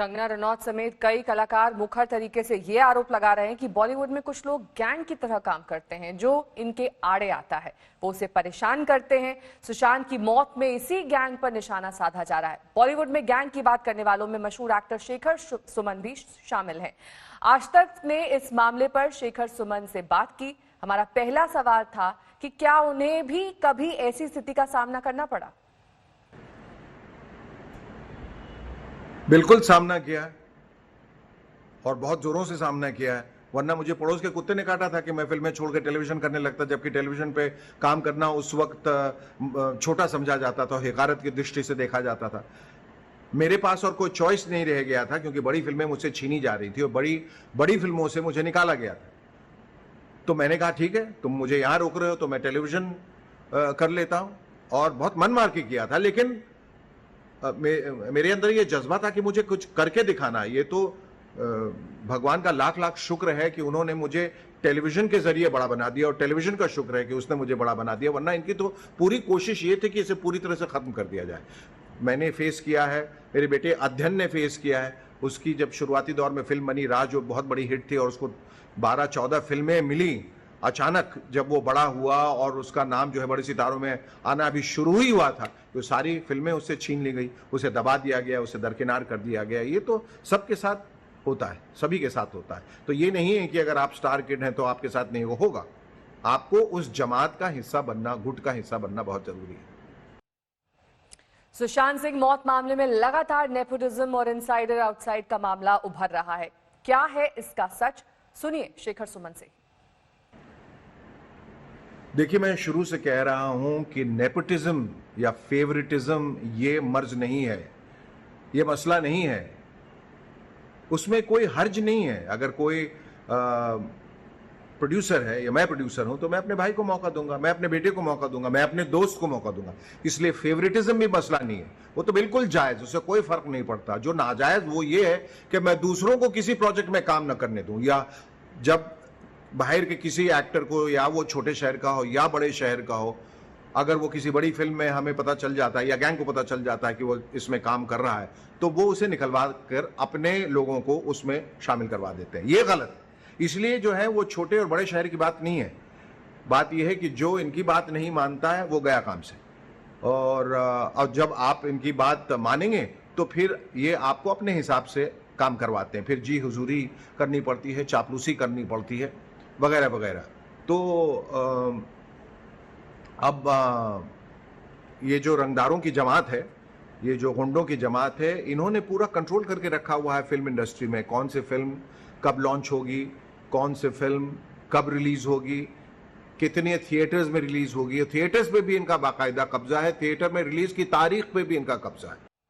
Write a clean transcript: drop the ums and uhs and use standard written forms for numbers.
कंगना रनौत समेत कई कलाकार मुखर तरीके से ये आरोप लगा रहे हैं कि बॉलीवुड में कुछ लोग गैंग की तरह काम करते हैं जो इनके आड़े आता है, वो उसे परेशान करते हैं। सुशांत की मौत में इसी गैंग पर निशाना साधा जा रहा है। बॉलीवुड में गैंग की बात करने वालों में मशहूर एक्टर शेखर सुमन भी शामिल हैं। आज तक ने इस मामले पर शेखर सुमन से बात की। हमारा पहला सवाल था कि क्या उन्हें भी कभी ऐसी स्थिति का सामना करना पड़ा। बिल्कुल सामना किया है और बहुत जोरों से सामना किया है, वरना मुझे पड़ोस के कुत्ते ने काटा था कि मैं फिल्में छोड़ के टेलीविजन करने लगता, जबकि टेलीविजन पे काम करना उस वक्त छोटा समझा जाता था, हक़ारत की दृष्टि से देखा जाता था। मेरे पास और कोई चॉइस नहीं रह गया था क्योंकि बड़ी फिल्में मुझसे छीनी जा रही थी और बड़ी फिल्मों से मुझे निकाला गया था। तो मैंने कहा ठीक है, तुम मुझे यहाँ रोक रहे हो तो मैं टेलीविजन कर लेता हूँ, और बहुत मन मार के किया था। लेकिन मेरे अंदर ये जज्बा था कि मुझे कुछ करके दिखाना। ये तो भगवान का लाख लाख शुक्र है कि उन्होंने मुझे टेलीविजन के जरिए बड़ा बना दिया, और टेलीविजन का शुक्र है कि उसने मुझे बड़ा बना दिया, वरना इनकी तो पूरी कोशिश ये थी कि इसे पूरी तरह से खत्म कर दिया जाए। मैंने फेस किया है, मेरे बेटे अध्ययन ने फेस किया है। उसकी जब शुरुआती दौर में फिल्म बनी राज, जो बहुत बड़ी हिट थी और उसको 12-14 फिल्में मिली, अचानक जब वो बड़ा हुआ और उसका नाम जो है बड़े सितारों में आना अभी शुरू ही हुआ था, तो सारी फिल्में उससे छीन ली गई, उसे दबा दिया गया, उसे दरकिनार कर दिया गया। ये तो सबके साथ होता है, सभी के साथ होता है। तो ये नहीं है कि अगर आप स्टार किड हैं तो आपके साथ नहीं होगा। आपको उस जमात का हिस्सा बनना, गुट का हिस्सा बनना बहुत जरूरी है। सुशांत सिंह मौत मामले में लगातार नेपोटिज्म और इनसाइडर आउटसाइड का मामला उभर रहा है। क्या है इसका सच, सुनिए शेखर सुमन से। देखिए, मैं शुरू से कह रहा हूं कि नेपोटिज्म या फेवरेटिज्म ये मर्ज नहीं है, ये मसला नहीं है, उसमें कोई हर्ज नहीं है। अगर कोई प्रोड्यूसर है या मैं प्रोड्यूसर हूं तो मैं अपने भाई को मौका दूंगा, मैं अपने बेटे को मौका दूंगा, मैं अपने दोस्त को मौका दूंगा। इसलिए फेवरेटिज्म भी मसला नहीं है, वो तो बिल्कुल जायज, उससे कोई फर्क नहीं पड़ता। जो नाजायज वो ये है कि मैं दूसरों को किसी प्रोजेक्ट में काम न करने दूं, या जब बाहर के किसी एक्टर को, या वो छोटे शहर का हो या बड़े शहर का हो, अगर वो किसी बड़ी फिल्म में हमें पता चल जाता है या गैंग को पता चल जाता है कि वो इसमें काम कर रहा है, तो वो उसे निकलवा कर अपने लोगों को उसमें शामिल करवा देते हैं। ये गलत है। इसलिए जो है वो छोटे और बड़े शहर की बात नहीं है, बात यह है कि जो इनकी बात नहीं मानता है वो गया काम से। और जब आप इनकी बात मानेंगे तो फिर ये आपको अपने हिसाब से काम करवाते हैं, फिर जी हुजूरी करनी पड़ती है, चापलूसी करनी पड़ती है, वगैरह वगैरह। तो अब ये जो रंगदारों की जमात है, ये जो गुंडों की जमात है, इन्होंने पूरा कंट्रोल करके रखा हुआ है फिल्म इंडस्ट्री में। कौन सी फिल्म कब लॉन्च होगी, कौन सी फिल्म कब रिलीज होगी, कितने थिएटर्स में रिलीज होगी। थिएटर्स पे भी इनका बाकायदा कब्जा है, थिएटर में रिलीज की तारीख पे भी इनका कब्जा है।